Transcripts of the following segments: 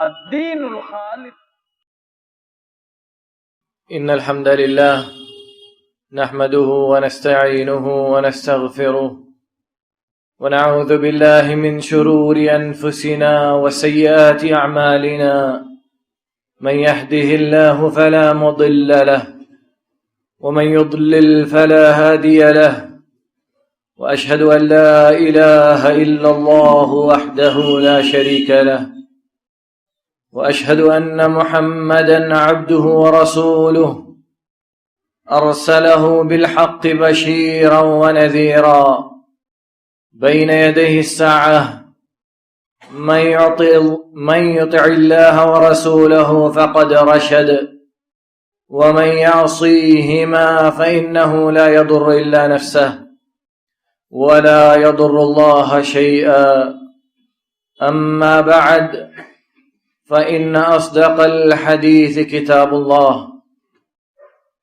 الدين الخالص. إن الحمد لله نحمده ونستعينه ونستغفره ونعوذ بالله من شرور أنفسنا وسيئات أعمالنا، من يهده الله فلا مضل له ومن يضلل فلا هادي له، وأشهد أن لا إله إلا الله وحده لا شريك له، وأشهد أن محمدًا عبده ورسوله أرسله بالحق بشيرا ونذيرا بين يديه الساعة، من يطع الله ورسوله فقد رشد، ومن يعصيهما فإنه لا يضر إلا نفسه ولا يضر الله شيئا. أما بعد، فإن أصدق الحديث كتاب الله،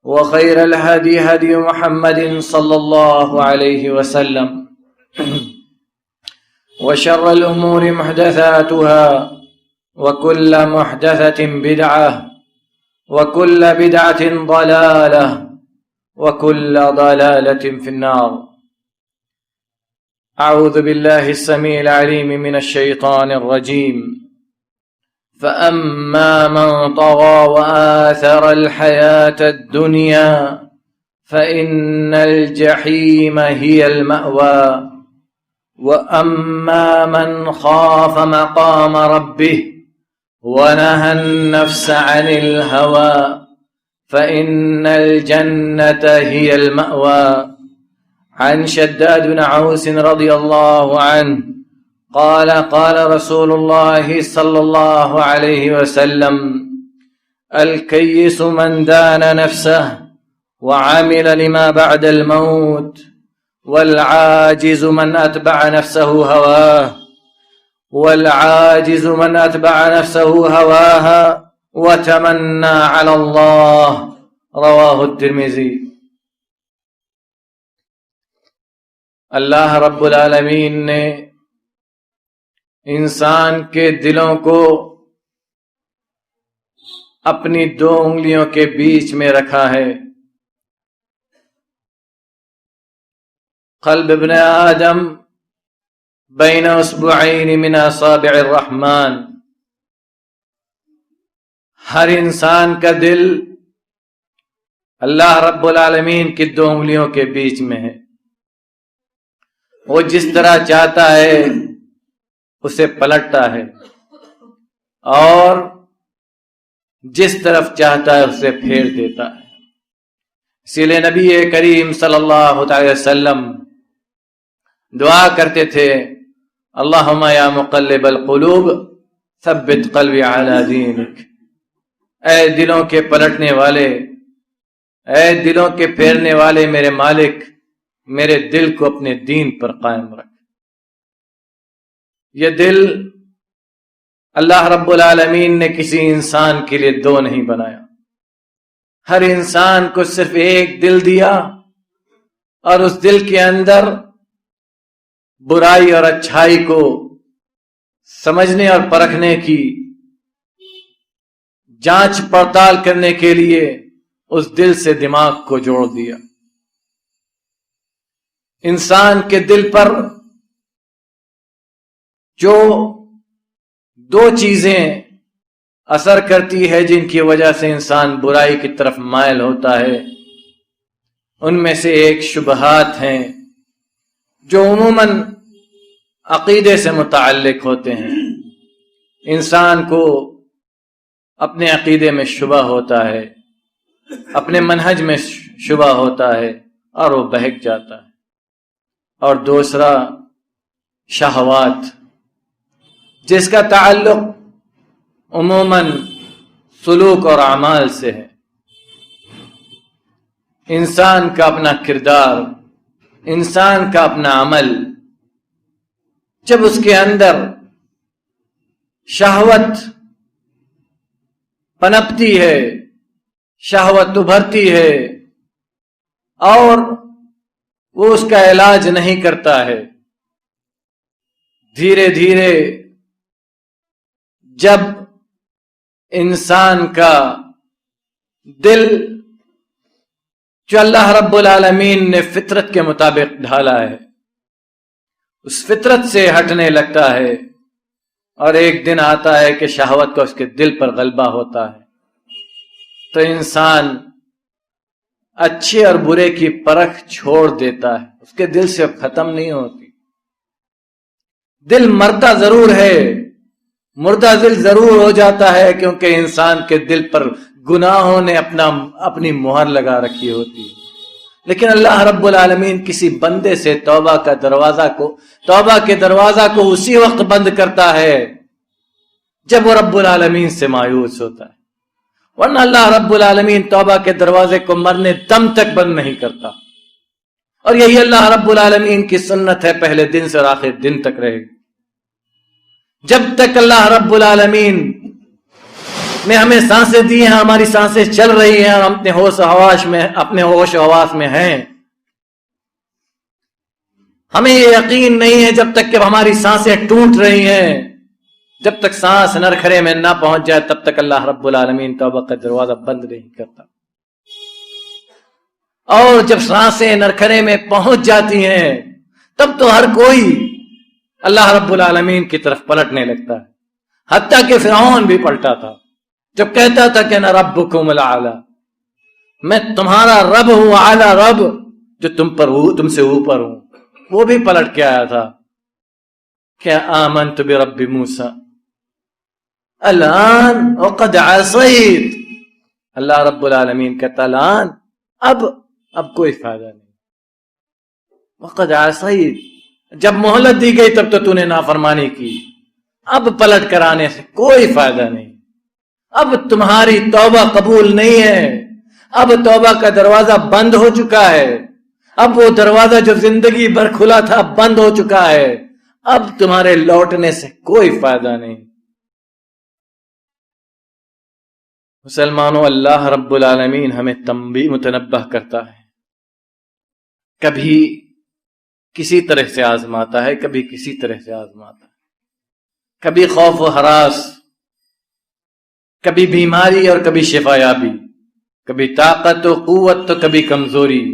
وخير الهدي هدي محمد صلى الله عليه وسلم، وشر الأمور محدثاتها، وكل محدثة بدعة، وكل بدعة ضلالة، وكل ضلالة في النار. أعوذ بالله السميع العليم من الشيطان الرجيم. فأما من طغى وآثر الحياة الدنيا فإن الجحيم هي المأوى، وأما من خاف مقام ربه ونهى النفس عن الهوى فإن الجنة هي المأوى. عن شداد بن عوس رضي الله عنه قال قال رسول الله صلى الله عليه وسلم: الكيس من دان نفسه وعمل لما بعد الموت، والعاجز من أتبع نفسه هواها وتمنى على الله. رواه الترمذی. اللہ رب العالمین نے انسان کے دلوں کو اپنی دو انگلیوں کے بیچ میں رکھا ہے. قلب ابن آدم بین اصبعین من اصابع الرحمن. ہر انسان کا دل اللہ رب العالمین کی دو انگلیوں کے بیچ میں ہے. وہ جس طرح چاہتا ہے اسے پلٹتا ہے اور جس طرف چاہتا ہے اسے پھیر دیتا ہے. اسی لیے نبی کریم صلی اللہ علیہ وسلم دعا کرتے تھے: اللہم یا مقلب القلوب ثبت قلبی علی دینک. اے دلوں کے پلٹنے والے، اے دلوں کے پھیرنے والے میرے مالک، میرے دل کو اپنے دین پر قائم رکھ. یہ دل اللہ رب العالمین نے کسی انسان کے لیے دو نہیں بنایا. ہر انسان کو صرف ایک دل دیا اور اس دل کے اندر برائی اور اچھائی کو سمجھنے اور پرکھنے کی جانچ پڑتال کرنے کے لیے اس دل سے دماغ کو جوڑ دیا. انسان کے دل پر جو دو چیزیں اثر کرتی ہے جن کی وجہ سے انسان برائی کی طرف مائل ہوتا ہے، ان میں سے ایک شبہات ہیں جو عموماً عقیدے سے متعلق ہوتے ہیں. انسان کو اپنے عقیدے میں شبہ ہوتا ہے، اپنے منہج میں شبہ ہوتا ہے اور وہ بہک جاتا ہے. اور دوسرا شہوات، جس کا تعلق عموماً سلوک اور اعمال سے ہے. انسان کا اپنا کردار، انسان کا اپنا عمل جب اس کے اندر شہوت پنپتی ہے، شہوت ابھرتی ہے اور وہ اس کا علاج نہیں کرتا ہے، دھیرے دھیرے جب انسان کا دل جو اللہ رب العالمین نے فطرت کے مطابق ڈھالا ہے اس فطرت سے ہٹنے لگتا ہے، اور ایک دن آتا ہے کہ شہوت کا اس کے دل پر غلبہ ہوتا ہے، تو انسان اچھے اور برے کی پرکھ چھوڑ دیتا ہے، اس کے دل سے ختم نہیں ہوتی۔ دل مردہ ضرور ہے، مردہ دل ضرور ہو جاتا ہے، کیونکہ انسان کے دل پر گناہوں نے اپنی مہر لگا رکھی ہوتی ہے، لیکن اللہ رب العالمین کسی بندے سے توبہ کے دروازہ کو اسی وقت بند کرتا ہے جب وہ رب العالمین سے مایوس ہوتا ہے، ورنہ اللہ رب العالمین توبہ کے دروازے کو مرنے دم تک بند نہیں کرتا، اور یہی اللہ رب العالمین کی سنت ہے، پہلے دن سے اور آخر دن تک رہے گی۔ جب تک اللہ رب العالمین نے ہمیں سانسیں دی ہیں، ہماری سانسیں چل رہی ہیں، ہم اپنے ہوش و حواس میں ہیں، ہمیں یہ یقین نہیں ہے جب تک کہ ہماری سانسیں ٹوٹ رہی ہیں، جب تک سانس نرخرے میں نہ پہنچ جائے تب تک اللہ رب العالمین توبہ کا دروازہ بند نہیں کرتا، اور جب سانسیں نرخرے میں پہنچ جاتی ہیں تب تو ہر کوئی اللہ رب العالمین کی طرف پلٹنے لگتا ہے، حتیٰ کہ فرعون بھی پلٹا تھا جب کہتا تھا کہ انا ربکم الاعلی، میں تمہارا رب ہوں، اعلی رب جو تم سے اوپر ہوں، وہ بھی پلٹ کے آیا تھا کہ آمنت برب موسیٰ الان وقد عصیت، اللہ رب العالمین کہتا الان اب کوئی فائدہ نہیں، وقد عصیت، جب مہلت دی گئی تب تو نے نافرمانی کی، اب پلٹ کر آنے سے کوئی فائدہ نہیں، اب تمہاری توبہ قبول نہیں ہے، اب توبہ کا دروازہ بند ہو چکا ہے، اب وہ دروازہ جو زندگی بھر کھلا تھا بند ہو چکا ہے، اب تمہارے لوٹنے سے کوئی فائدہ نہیں۔ مسلمانوں، اللہ رب العالمین ہمیں تنبیہ متنبہ کرتا ہے، کبھی کسی طرح سے آزماتا ہے، کبھی کسی طرح سے آزماتا ہے، کبھی خوف و ہراس، کبھی بیماری اور کبھی شفا یابی، کبھی طاقت و قوت تو کبھی کمزوری،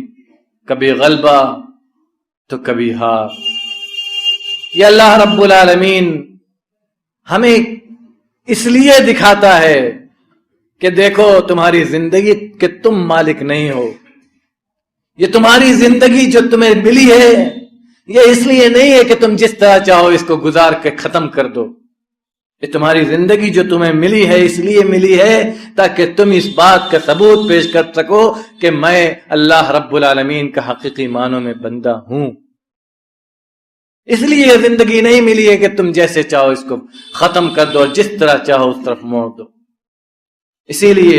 کبھی غلبہ تو کبھی ہار۔ یہ اللہ رب العالمین ہمیں اس لیے دکھاتا ہے کہ دیکھو تمہاری زندگی کہ تم مالک نہیں ہو، یہ تمہاری زندگی جو تمہیں ملی ہے یہ اس لیے نہیں ہے کہ تم جس طرح چاہو اس کو گزار کے ختم کر دو، یہ تمہاری زندگی جو تمہیں ملی ہے اس لیے ملی ہے تاکہ تم اس بات کا ثبوت پیش کر سکو کہ میں اللہ رب العالمین کا حقیقی معنوں میں بندہ ہوں۔ اس لیے یہ زندگی نہیں ملی ہے کہ تم جیسے چاہو اس کو ختم کر دو اور جس طرح چاہو اس طرف موڑ دو۔ اسی لیے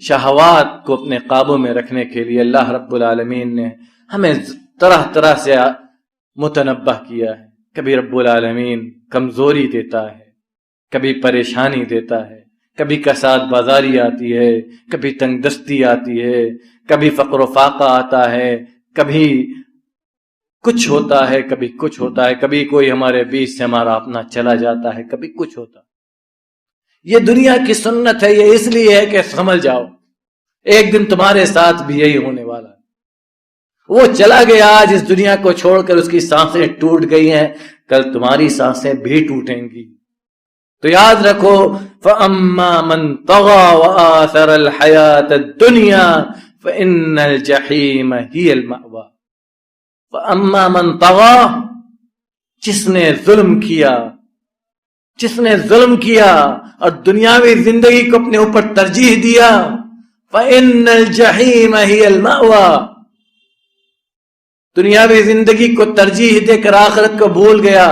شہوات کو اپنے قابو میں رکھنے کے لیے اللہ رب العالمین نے ہمیں طرح طرح سے متنبہ کیا ہے۔ کبھی رب العالمین کمزوری دیتا ہے، کبھی پریشانی دیتا ہے، کبھی کساد بازاری آتی ہے، کبھی تنگ دستی آتی ہے، کبھی فقر و فاقہ آتا ہے، کبھی کچھ ہوتا ہے، کبھی کچھ ہوتا ہے، کبھی کوئی ہمارے بیچ سے ہمارا اپنا چلا جاتا ہے، کبھی کچھ ہوتا ہے۔ یہ دنیا کی سنت ہے، یہ اس لیے ہے کہ سمجھ جاؤ ایک دن تمہارے ساتھ بھی یہی ہونے والا ہے۔ وہ چلا گیا آج اس دنیا کو چھوڑ کر، اس کی سانسیں ٹوٹ گئی ہیں، کل تمہاری سانسیں بھی ٹوٹیں گی۔ تو یاد رکھو فَأَمَّا مَنْ طَغَى وَآثَرَ الْحَيَاةَ الدُّنْيَا فَإِنَّ الْجَحِيمَ هِيَ الْمَأْوَى۔ فَأَمَّا مَنْ طَغَى، جس نے ظلم کیا اور دنیاوی زندگی کو اپنے اوپر ترجیح دیا، فَإِنَّ الْجَحِيمَ هِيَ الْمَأْوَى، دنیاوی زندگی کو ترجیح دے کر آخرت کو بھول گیا،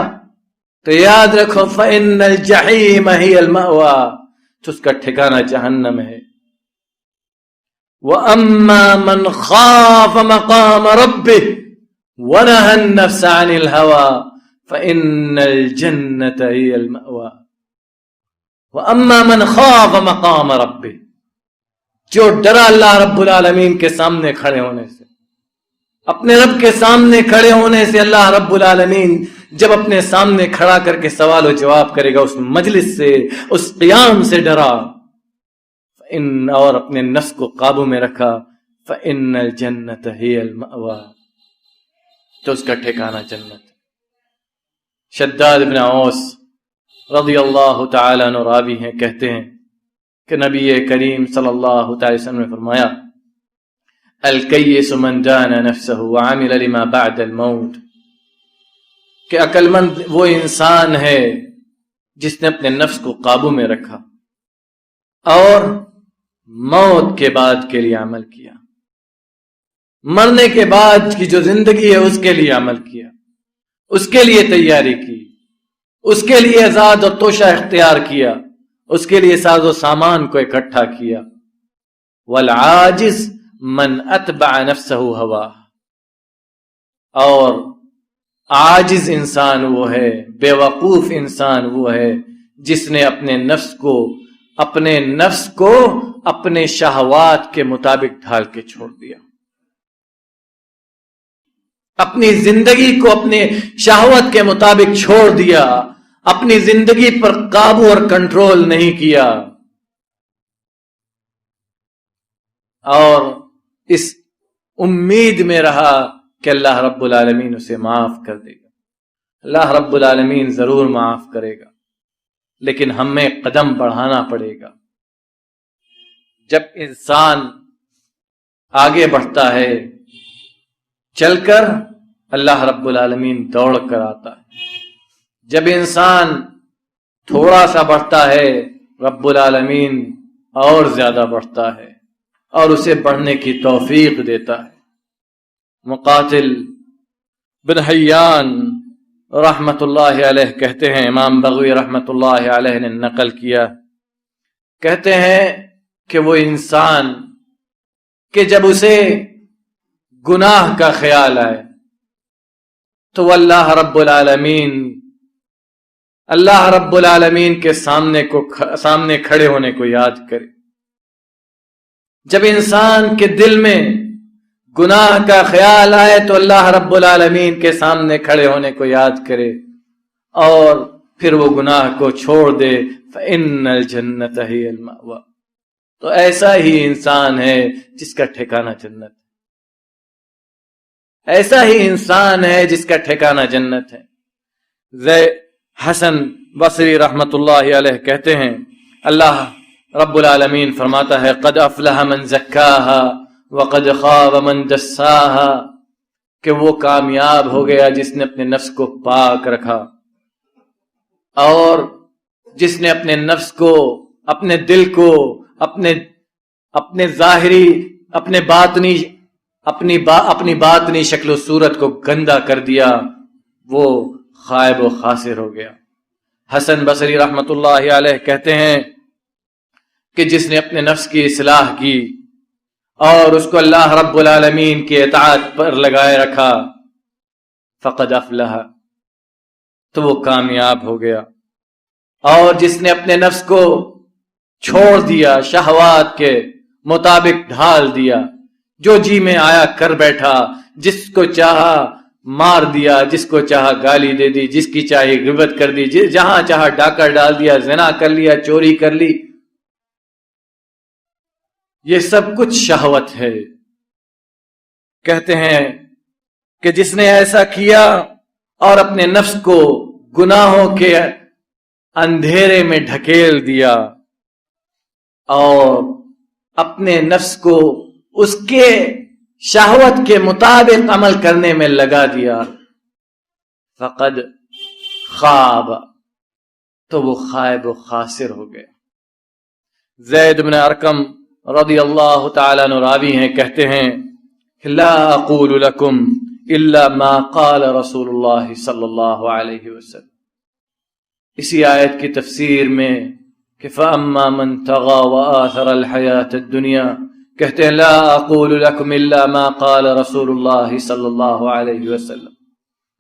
تو یاد رکھو فَإِنَّ الْجَحِيمَ هِيَ الْمَأْوَى، تو اس کا ٹھکانہ جہنم ہے۔ وَأَمَّا مَنْ خَافَ مَقَامَ رَبِّهِ وَنَهَى النَّفْسَ عَنِ الْهَوَى فَإِنَّ الْجَنَّةَ هِيَ الْمَأْوَى۔ وَأَمَّا مَنْ خَافَ مَقَامَ رَبِّهِ، جو ڈرا اللہ رب العالمین کے سامنے کھڑے ہونے سے، اپنے رب کے سامنے کھڑے ہونے سے، اللہ رب العالمین جب اپنے سامنے کھڑا کر کے سوال و جواب کرے گا، اس مجلس سے، اس قیام سے ڈرا، اور اپنے نفس کو قابو میں رکھا فإن الجنت ہی المأوى، تو اس کا ٹھکانہ جنت۔ شداد بن اوس رضی اللہ تعالیٰ عنہ راوی ہیں، کہتے ہیں کہ نبی کریم صلی اللہ تعالی وسلم نے فرمایا الکیس من دان نفسه وعمل لما بعد الموت، کہ عقل مند وہ انسان ہے جس نے اپنے نفس کو قابو میں رکھا اور موت کے بعد کے لیے عمل کیا، مرنے کے بعد کی جو زندگی ہے اس کے لیے عمل کیا، اس کے لیے تیاری کی، اس کے لیے زاد و توشہ اختیار کیا، اس کے لیے ساز و سامان کو اکٹھا کیا۔ والعاجز من اتبع نفسه هواہ، اور عاجز انسان وہ ہے، بے وقوف انسان وہ ہے جس نے اپنے نفس کو اپنے شہوات کے مطابق ڈھال کے چھوڑ دیا، اپنی زندگی کو اپنے شہوت کے مطابق چھوڑ دیا، اپنی زندگی پر قابو اور کنٹرول نہیں کیا، اور اس امید میں رہا کہ اللہ رب العالمین اسے معاف کر دے گا۔ اللہ رب العالمین ضرور معاف کرے گا، لیکن ہمیں قدم بڑھانا پڑے گا۔ جب انسان آگے بڑھتا ہے چل کر، اللہ رب العالمین دوڑ کر آتا ہے۔ جب انسان تھوڑا سا بڑھتا ہے، رب العالمین اور زیادہ بڑھتا ہے اور اسے بڑھنے کی توفیق دیتا ہے۔ مقاتل بن حیان رحمت اللہ علیہ کہتے ہیں، امام بغوی رحمت اللہ علیہ نے نقل کیا، کہتے ہیں کہ وہ انسان کہ جب اسے گناہ کا خیال آئے تو وہ اللہ رب العالمین کے سامنے کھڑے ہونے کو یاد کرے۔ جب انسان کے دل میں گناہ کا خیال آئے تو اللہ رب العالمین کے سامنے کھڑے ہونے کو یاد کرے اور پھر وہ گناہ کو چھوڑ دے۔ فإن الجنت ہی المأوى، تو ایسا ہی انسان ہے جس کا ٹھکانہ جنت ہے، ایسا ہی انسان ہے جس کا ٹھکانہ جنت ہے۔ حسن بصری رحمت اللہ علیہ کہتے ہیں، اللہ رب العالمین فرماتا ہے قد افلح من زکاہا وقد خاب من دساہا، کہ وہ کامیاب ہو گیا جس نے اپنے نفس کو پاک رکھا اور جس نے اپنے نفس کو، اپنے دل کو، اپنے ظاہری، اپنے باطنی، اپنی باطنی شکل و صورت کو گندا کر دیا، وہ خائب و خاسر ہو گیا۔ حسن بصری رحمت اللہ علیہ کہتے ہیں کہ جس نے اپنے نفس کی اصلاح کی اور اس کو اللہ رب العالمین کی اطاعت پر لگائے رکھا، فقد افلح، تو وہ کامیاب ہو گیا۔ اور جس نے اپنے نفس کو چھوڑ دیا، شہوات کے مطابق ڈھال دیا، جو جی میں آیا کر بیٹھا، جس کو چاہا مار دیا، جس کو چاہا گالی دے دی، جس کی چاہی غیبت کر دی، جہاں چاہا ڈاکہ ڈال دیا، زنا کر لیا، چوری کر لی، یہ سب کچھ شہوت ہے۔ کہتے ہیں کہ جس نے ایسا کیا اور اپنے نفس کو گناہوں کے اندھیرے میں ڈھکیل دیا اور اپنے نفس کو اس کے شہوت کے مطابق عمل کرنے میں لگا دیا، فقد خواب، تو وہ خائب و خاسر ہو گئے۔ زید بن ارقم رضی اللہ تعالیٰ عنہ راوی ہیں، کہتے ہیں لا اقول لکم الا ما قال رسول اللہ صلی اللہ علیہ وسلم، اسی آیت کی تفسیر میں کہ فَأَمَّا مَنْ طَغَى وَآثَرَ الْحَيَاةَ الدُّنْيَا، کہتے ہیں لا اقول لکم الا ما قال رسول اللہ صلی اللہ علیہ وسلم،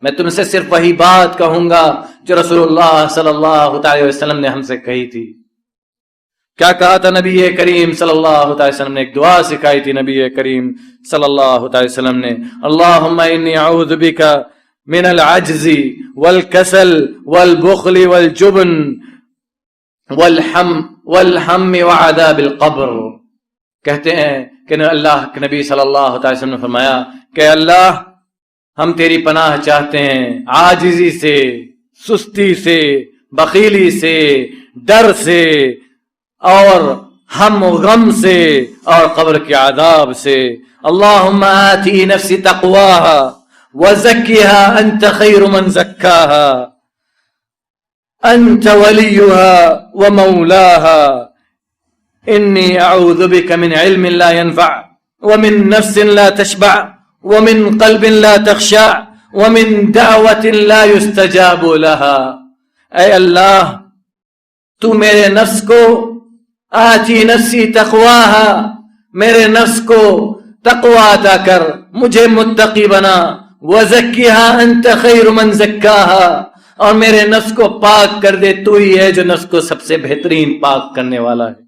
میں تم سے صرف وہی بات کہوں گا جو رسول اللہ صلی اللہ علیہ وسلم نے ہم سے کہی تھی۔ کیا کہا تھا نبی کریم صلی اللہ علیہ وسلم نے؟ ایک دعا سکھائی تھی نبی کریم صلی اللہ علیہ وسلم نے، اللہم انی اعوذ بک من العجز والکسل والبخل والجبن والحم وعذاب القبر. کہتے ہیں کہ اللہ کے نبی صلی اللہ علیہ وسلم نے فرمایا کہ اللہ ہم تیری پناہ چاہتے ہیں عاجزی سے، سستی سے، بخیلی سے، ڈر سے، اور ہم و غم سے، اور قبر کے عذاب سے. اللہم آتی نفسی تقواہا وزکیہا انت خیر من زکاہا انت ولیہا ومولاہا انی اعوذ بک من علم لا ينفع ومن نفس لا تشبع ومن قلب لا تخشع ومن دعوت لا يستجاب لها. اے اللہ تو میرے نفس کو آتی نفسی تقواہا، میرے نفس کو تقوی عطا کر، مجھے متقی بنا. وزکیہا انت خیر من زکاہا، اور میرے نفس کو پاک کر دے، تو ہی ہے جو نفس کو سب سے بہترین پاک کرنے والا ہے.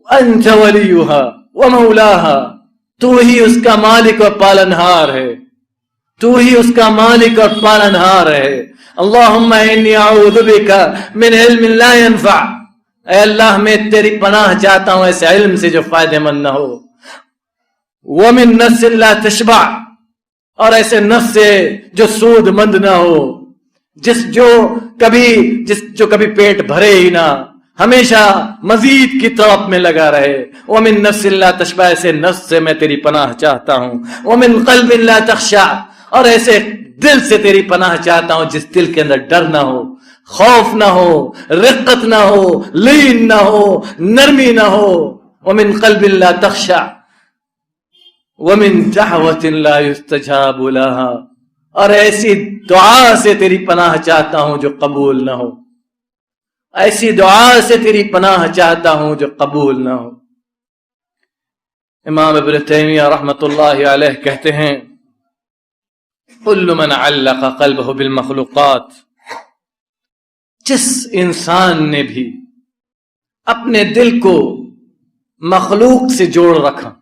انت ولیہا ومولاہا، تو ہی اس کا مالک اور پالنہار ہے، تو ہی اس کا مالک اور پالنہار ہے. اللہم انی اعوذ بک من علم لا ينفع، اے اللہ میں تیری پناہ چاہتا ہوں ایسے علم سے جو فائدہ مند نہ ہو. ومن نفس لا تشبع، اور ایسے نفس سے جو سود مند نہ ہو، جو کبھی پیٹ بھرے ہی نہ، ہمیشہ مزید کی طرف میں لگا رہے. ومن نفس لا تشبع، ایسے نفس سے میں تیری پناہ چاہتا ہوں. ومن قلب لا تخشع، اور ایسے دل سے تیری پناہ چاہتا ہوں جس دل کے اندر ڈر نہ ہو، خوف نہ ہو، رقت نہ ہو، لین نہ ہو، نرمی نہ ہو. ومن قلب لا تخشع ومن دعوت لا يستجاب لها، اور ایسی دعا سے تیری پناہ چاہتا ہوں جو قبول نہ ہو، ایسی دعا سے تیری پناہ چاہتا ہوں جو قبول نہ ہو. امام ابن تیمیہ رحمۃ اللہ علیہ کہتے ہیں کل من علق قلبہ بالمخلوقات، جس انسان نے بھی اپنے دل کو مخلوق سے جوڑ رکھا،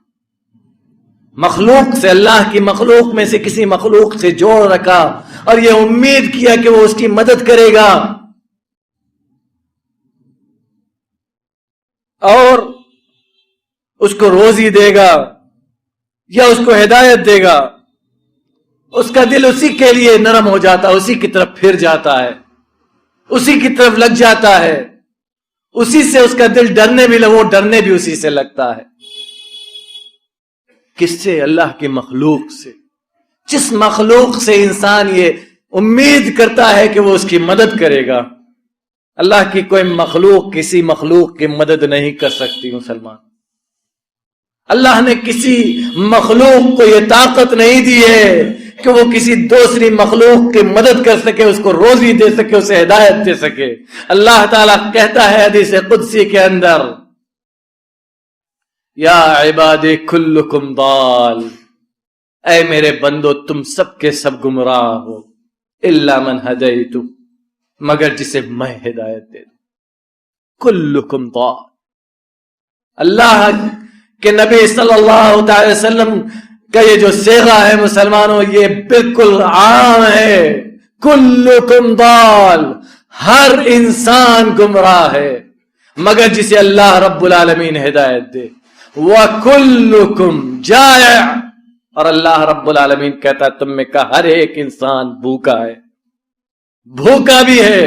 مخلوق سے، اللہ کی مخلوق میں سے کسی مخلوق سے جوڑ رکھا، اور یہ امید کیا کہ وہ اس کی مدد کرے گا اور اس کو روزی دے گا یا اس کو ہدایت دے گا، اس کا دل اسی کے لیے نرم ہو جاتا ہے، اسی کی طرف پھر جاتا ہے، اسی کی طرف لگ جاتا ہے، اسی سے اس کا دل ڈرنے بھی وہ ڈرنے بھی اسی سے لگتا ہے. کس سے؟ اللہ کی مخلوق سے. جس مخلوق سے انسان یہ امید کرتا ہے کہ وہ اس کی مدد کرے گا. اللہ کی کوئی مخلوق کسی مخلوق کی مدد نہیں کر سکتی. مسلمان، اللہ نے کسی مخلوق کو یہ طاقت نہیں دی ہے کہ وہ کسی دوسری مخلوق کی مدد کر سکے، اس کو روزی دے سکے، اسے ہدایت دے سکے. اللہ تعالیٰ کہتا ہے حدیث قدسی کے اندر یا عبادی کلکم ضال، اے میرے بندو تم سب کے سب گمراہ ہو، الا من ہدیت، مگر جسے میں ہدایت دے دوں. کلکم ضال. اللہ کے نبی صلی اللہ علیہ وسلم کا یہ جو صیغہ ہے مسلمانوں، یہ بالکل عام ہے. کلکم ضال، ہر انسان گمراہ ہے مگر جسے اللہ رب العالمین ہدایت دے. وَكُلُّكُمْ جَائِعٌ، اور اللہ رب العالمین کہتا ہے تم میں کا ہر ایک انسان بھوکا ہے، بھوکا بھی ہے،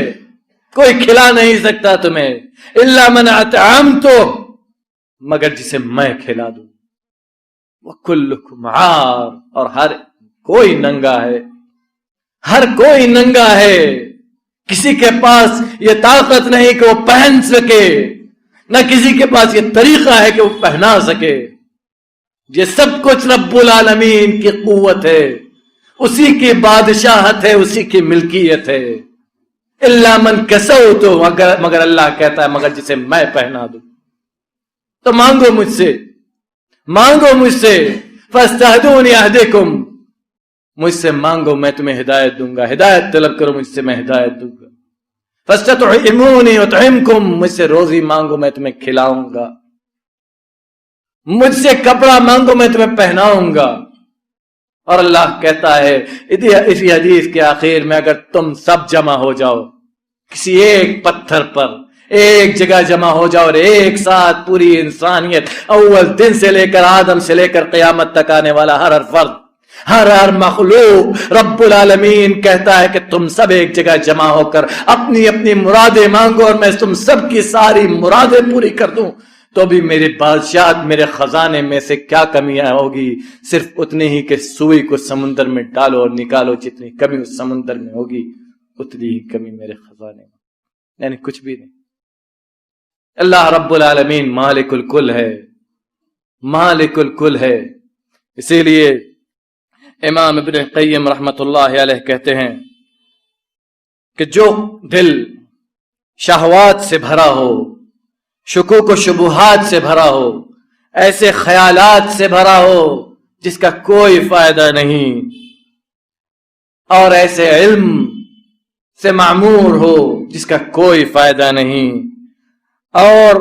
کوئی کھلا نہیں سکتا تمہیں. الا من اطعمتہ، مگر جسے میں کھلا دوں. وَكُلُّكُمْ عَارٌ، اور ہر کوئی ننگا ہے، ہر کوئی ننگا ہے. کسی کے پاس یہ طاقت نہیں کہ وہ پہن سکے، نہ کسی کے پاس یہ طریقہ ہے کہ وہ پہنا سکے. یہ سب کچھ رب العالمین کی قوت ہے، اسی کی بادشاہت ہے، اسی کی ملکیت ہے. الا من کسوتہ، مگر اللہ کہتا ہے مگر جسے میں پہنا دوں. تو مانگو مجھ سے، مانگو مجھ سے. فاستہدونی اہدکم، مجھ سے مانگو میں تمہیں ہدایت دوں گا. ہدایت طلب کرو مجھ سے، میں ہدایت دوں گا. فاستطعمونی اطعمکم، مجھ سے روزی مانگو میں تمہیں کھلاؤں گا. مجھ سے کپڑا مانگو میں تمہیں پہناؤں گا. اور اللہ کہتا ہے اسی حدیث کے آخر میں اگر تم سب جمع ہو جاؤ کسی ایک پتھر پر ایک جگہ جمع ہو جاؤ اور ایک ساتھ پوری انسانیت، اول دن سے لے کر آدم سے لے کر قیامت تک آنے والا ہر فرد، ہر مخلوق، رب العالمین کہتا ہے کہ تم سب ایک جگہ جمع ہو کر اپنی اپنی مرادیں مانگو اور میں تم سب کی ساری مرادیں پوری کر دوں، تو بھی میرے بادشاہت، میرے خزانے میں سے کیا کمیاں ہوگی؟ صرف اتنی ہی کہ سوئی کو سمندر میں ڈالو اور نکالو، جتنی کمی اس سمندر میں ہوگی اتنی ہی کمی میرے خزانے میں، یعنی کچھ بھی نہیں۔ اللہ رب العالمین مالک الکل ہے، مالک الکل ہے۔ اسی لیے امام ابن قیم رحمت اللہ علیہ کہتے ہیں کہ جو دل شہوات سے بھرا ہو، شکوک و شبہات سے بھرا ہو، ایسے خیالات سے بھرا ہو جس کا کوئی فائدہ نہیں، اور ایسے علم سے معمور ہو جس کا کوئی فائدہ نہیں، اور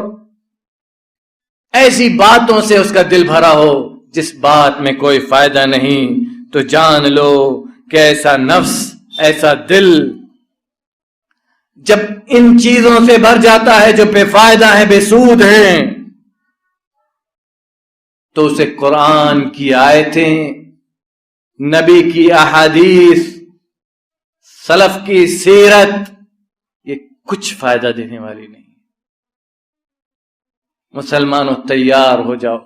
ایسی باتوں سے اس کا دل بھرا ہو جس بات میں کوئی فائدہ نہیں، تو جان لو کہ ایسا نفس، ایسا دل جب ان چیزوں سے بھر جاتا ہے جو بے فائدہ ہیں، بے سود ہیں، تو اسے قرآن کی آیتیں، نبی کی احادیث، سلف کی سیرت، یہ کچھ فائدہ دینے والی نہیں۔ مسلمانوں تیار ہو جاؤ،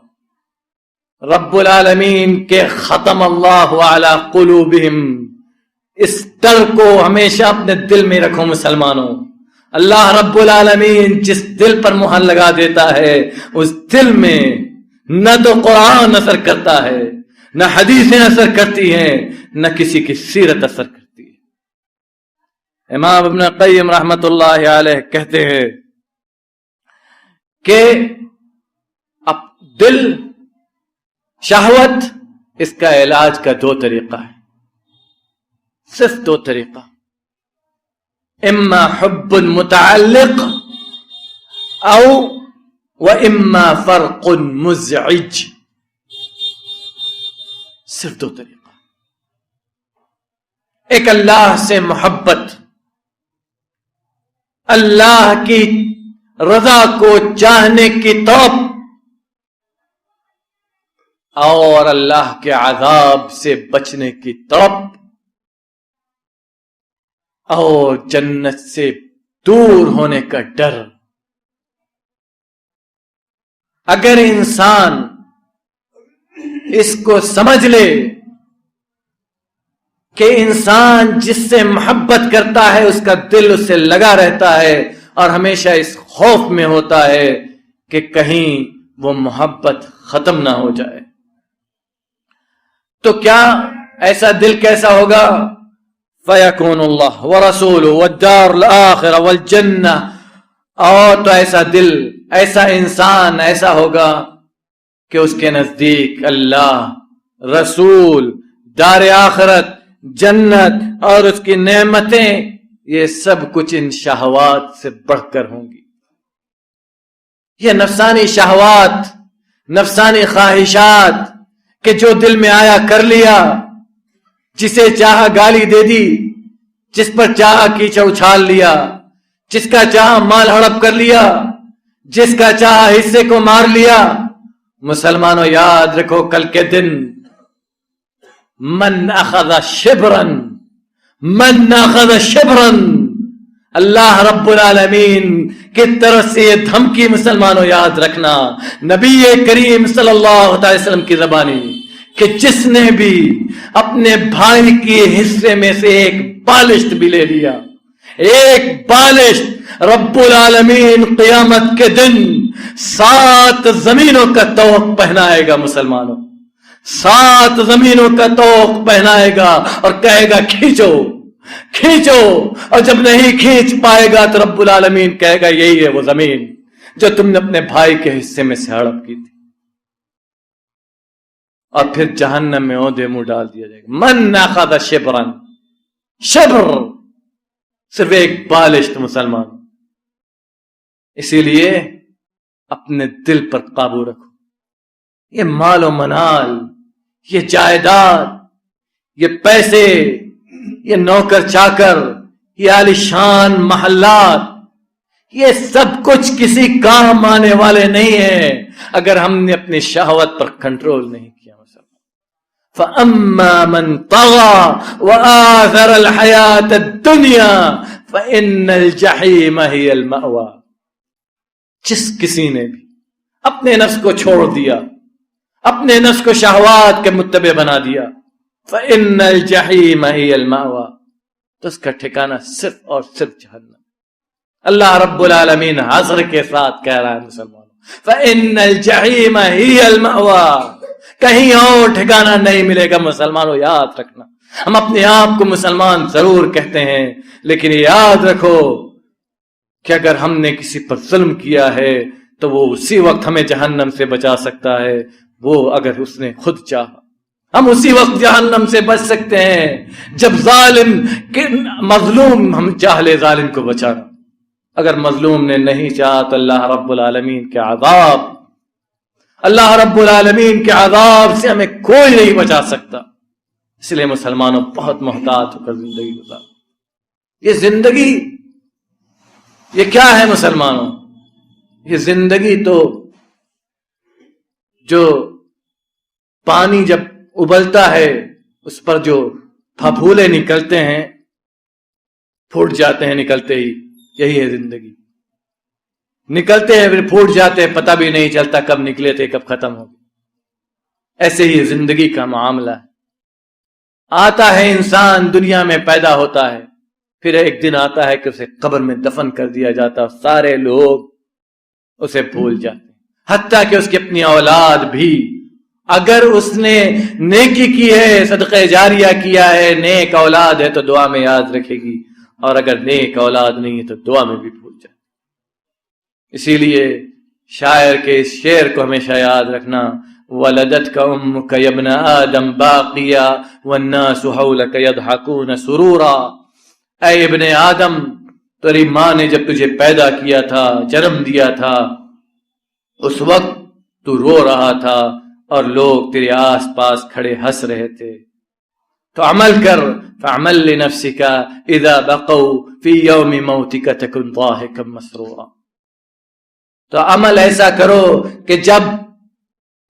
رب العالمین کے ختم اللہ علی قلوبہم، اس ڈر کو ہمیشہ اپنے دل میں رکھو مسلمانوں۔ اللہ رب العالمین جس دل پر مہر لگا دیتا ہے، اس دل میں نہ تو قرآن اثر کرتا ہے، نہ حدیثیں اثر کرتی ہیں، نہ کسی کی سیرت اثر کرتی ہے۔ امام ابن قیم رحمت اللہ علیہ کہتے ہیں کہ اب دل، شہوت، اس کا علاج کا دو طریقہ ہے، صرف دو طریقہ، اما حب متعلق او واما فرق مزعج، صرف دو طریقہ۔ ایک اللہ سے محبت، اللہ کی رضا کو چاہنے کی طلب، اور اللہ کے عذاب سے بچنے کی طلب، اور جنت سے دور ہونے کا ڈر۔ اگر انسان اس کو سمجھ لے کہ انسان جس سے محبت کرتا ہے اس کا دل اس سے لگا رہتا ہے اور ہمیشہ اس خوف میں ہوتا ہے کہ کہیں وہ محبت ختم نہ ہو جائے، تو کیا ایسا دل کیسا ہوگا؟ فَيَكُونُ اللَّهُ وَرَسُولُهُ وَالدَّارُ الْآخِرَةُ وَالْجَنَّةُ، اور تو ایسا دل، ایسا انسان ایسا ہوگا کہ اس کے نزدیک اللہ، رسول، دار آخرت، جنت اور اس کی نعمتیں، یہ سب کچھ ان شہوات سے بڑھ کر ہوں گی۔ یہ نفسانی شہوات، نفسانی خواہشات کہ جو دل میں آیا کر لیا، جسے چاہا گالی دے دی، جس پر چاہا کیچڑ اچھال لیا، جس کا چاہا مال ہڑپ کر لیا، جس کا چاہا حصے کو مار لیا۔ مسلمانوں یاد رکھو کل کے دن، من اخذ شبرا، من اخذ شبرا، اللہ رب العالمین کی طرف سے یہ دھمکی مسلمانوں یاد رکھنا، نبی کریم صلی اللہ علیہ وسلم کی زبانی، کہ جس نے بھی اپنے بھائی کے حصے میں سے ایک بالشت بھی لے لیا، ایک بالشت، رب العالمین قیامت کے دن 7 زمینوں کا طوق پہنائے گا مسلمانوں، 7 زمینوں کا طوق پہنائے گا اور کہے گا کھینچو کھینچو، اور جب نہیں کھینچ پائے گا تو رب العالمین کہے گا یہی ہے وہ زمین جو تم نے اپنے بھائی کے حصے میں سے ہڑپ کی تھی، اور پھر جہنم میں اودے منہ ڈال دیا جائے گا۔ من اخذ شبرا، شبر صرف ایک بالشت مسلمان۔ اسی لیے اپنے دل پر قابو رکھو۔ یہ مال و منال، یہ جائیداد، یہ پیسے، یہ نوکر چاکر، یہ عالیشان محلات، یہ سب کچھ کسی کام آنے والے نہیں ہیں اگر ہم نے اپنی شہوت پر کنٹرول نہیں کیا۔ فَأَمَّا مَنْ طَغَى وَآثَرَ الْحَيَاةَ الدُّنْيَا فَإِنَّ الْجَحِيمَ هِيَ الْمَأْوَى۔ جس کسی نے بھی اپنے نفس کو چھوڑ دیا، اپنے نفس کو شہوات کے متبع بنا دیا، فَإِنَّ الْجَحِيمَ هِيَ الْمَأْوَى، تو اس کا ٹھکانہ صرف اور صرف جہنم۔ اللہ رب العالمین حضر کے ساتھ کہہ رہا ہے مسلمانوں، فَإِنَّ الْجَحِيمَ هِيَ الْمَأْوَى، کہیں اور ٹھکانہ نہیں ملے گا۔ مسلمانوں یاد رکھنا، ہم اپنے آپ کو مسلمان ضرور کہتے ہیں، لیکن یاد رکھو کہ اگر ہم نے کسی پر ظلم کیا ہے تو وہ اسی وقت ہمیں جہنم سے بچا سکتا ہے، وہ اگر اس نے خود چاہا۔ ہم اسی وقت جہنم سے بچ سکتے ہیں جب مظلوم ہم چاہ لے ظالم کو بچانا۔ اگر مظلوم نے نہیں چاہا تو اللہ رب العالمین کے عذاب سے ہمیں کوئی نہیں بچا سکتا۔ اس لیے مسلمانوں بہت محتاط ہو کر زندگی گزار۔ یہ زندگی یہ کیا ہے مسلمانوں؟ یہ زندگی تو جو پانی جب ابلتا ہے اس پر جو پھپھولے نکلتے ہیں، پھوٹ جاتے ہیں نکلتے ہی، یہی ہے زندگی۔ نکلتے ہیں پھر پھوٹ جاتے ہیں، پتہ بھی نہیں چلتا کب نکلے تھے کب ختم ہو گئے۔ ایسے ہی زندگی کا معاملہ ہے۔ آتا ہے انسان، دنیا میں پیدا ہوتا ہے، پھر ایک دن آتا ہے کہ اسے قبر میں دفن کر دیا جاتا، سارے لوگ اسے بھول جاتے، حتیٰ کہ اس کی اپنی اولاد بھی، اگر اس نے نیکی کی ہے، صدقہ جاریہ کیا ہے، نیک اولاد ہے تو دعا میں یاد رکھے گی، اور اگر نیک اولاد نہیں ہے تو دعا میں بھی بھول جائے۔ اسی لیے شاعر کے اس شعر کو ہمیشہ یاد رکھنا، وَلَدَتْكَ أُمُّكَ يَا ابْنَ آدَمَ بَاقِيًا وَالنَّاسُ حَوْلَكَ يَضْحَكُونَ سُرُورًا۔ اے ابن آدم، تیری ماں نے جب تجھے پیدا کیا تھا، جنم دیا تھا، اس وقت تو رو رہا تھا اور لوگ تیرے آس پاس کھڑے ہنس رہے تھے۔ تو عمل کر، فعمل لنفسك اذا بقوا في يوم موتك تكن ضاحكا مسرورا۔ تو عمل ایسا کرو کہ جب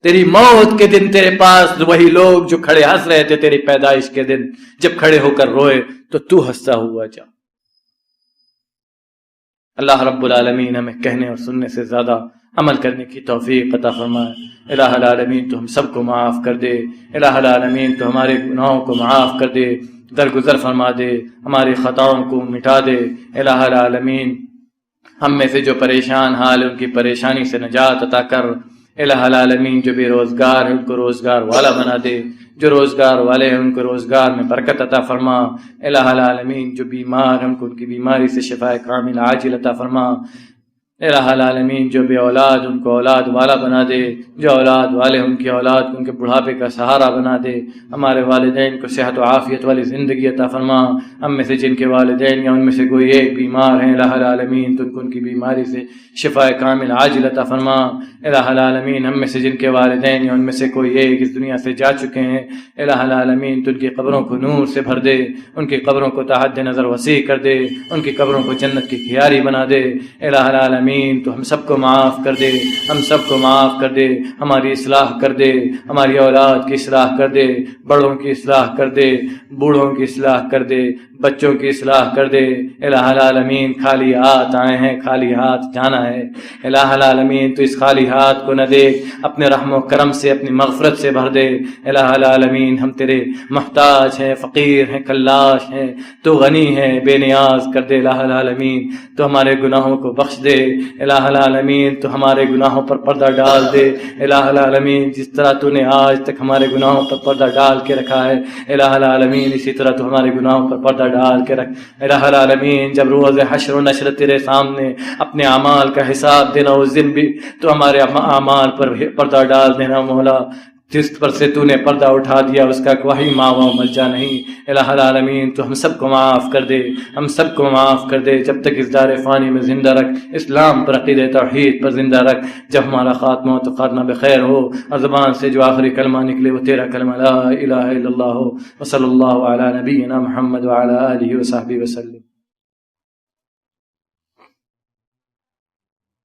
تیری موت کے دن تیرے پاس وہی لوگ جو کھڑے ہنس رہے تھے تیری پیدائش کے دن، جب کھڑے ہو کر روئے تو ہنستا ہوا جا۔ اللہ رب العالمین ہمیں کہنے اور سننے سے زیادہ عمل کرنے کی توفیق عطا فرمائے۔ الہ العالمین تو ہم سب کو معاف کر دے، الہ العالمین تو ہمارے گناہوں کو معاف کر دے، درگزر فرما دے، ہماری خطاؤں کو مٹا دے۔ الہ العالمین ہم میں سے جو پریشان حال ان کی پریشانی سے نجات عطا کر۔ الہ العالمین جو بے روزگار ہے ان کو روزگار والا بنا دے، جو روزگار والے ہیں ان کو روزگار میں برکت عطا فرما۔ الہ العالمین جو بیمار ہیں ان کو ان کی بیماری سے شفاء کامل عاجل عطا فرما۔ الہ العالمین جو بے اولاد ان کو اولاد والا بنا دے، جو اولاد والے ان کی اولاد کو ان کے بڑھاپے کا سہارا بنا دے۔ ہمارے والدین کو صحت و عافیت والی زندگی عطا فرما۔ ہم میں سے جن کے والدین یا ان میں سے کوئی ایک بیمار ہیں الہ العالمین تو ان کو ان کی بیماری سے شفاء کامل عاجل عطا فرما۔ الہ العالمین ہم میں سے جن کے والدین یا ان میں سے کوئی ایک اس دنیا سے جا چکے ہیں الہ العالمین تو ان کی قبروں کو نور سے بھر دے، ان کی قبروں کو تحت نظر وسیع کر دے، ان کی قبروں کو جنت کی کھیاری بنا دے۔ الہ العالمین تو ہم سب کو معاف کر دے، ہم سب کو معاف کر دے، ہماری اصلاح کر دے، ہماری اولاد کی اصلاح کر دے، بڑوں کی اصلاح کر دے، بوڑھوں کی اصلاح کر دے، بچوں کی اصلاح کر دے۔ الہ العالمین خالی ہاتھ آئے ہیں، خالی ہاتھ جانا ہے۔ الہ العالمین تو اس خالی ہاتھ کو نہ دے، اپنے رحم و کرم سے اپنی مغفرت سے بھر دے۔ الہ العالمین ہم تیرے محتاج ہیں، فقیر ہیں، کلاش ہیں، تو غنی ہے، بے نیاز کر دے۔ الہ العالمین تو ہمارے گناہوں کو بخش دے۔ الہ العالمین تو ہمارے گناہوں پر پردہ ڈال دے۔ الہ العالمین جس طرح تو نے آج تک ہمارے گناہوں پر پردہ ڈال کے رکھا ہے الہ العالمین اسی طرح تو ہمارے گناہوں پر پردہ ڈال کے رکھ۔ الہ العالمین جب روز حشر و نشر تیرے سامنے اپنے اعمال کا حساب دینا، اس دن بھی تو ہمارے اعمال پر پردہ ڈال دینا مولا۔ جس پر سے تو نے پردہ اٹھا دیا اس کا کوئی ماوا ملجا نہیں۔ الہ العالمین تو ہم سب کو معاف کر دے، ہم سب کو معاف کر دے۔ جب تک اس دار فانی میں زندہ رکھ، اسلام پر عقیدہ توحید پر زندہ رکھ۔ جب ہمارا خاتمہ ہو تو خاتمہ بخیر ہو، اور زبان سے جو آخری کلمہ نکلے وہ تیرا کلمہ لا الہ الا اللہ ہو۔ وصلی اللہ علی نبینا محمد وعلی آلہ وصحبہ وسلم۔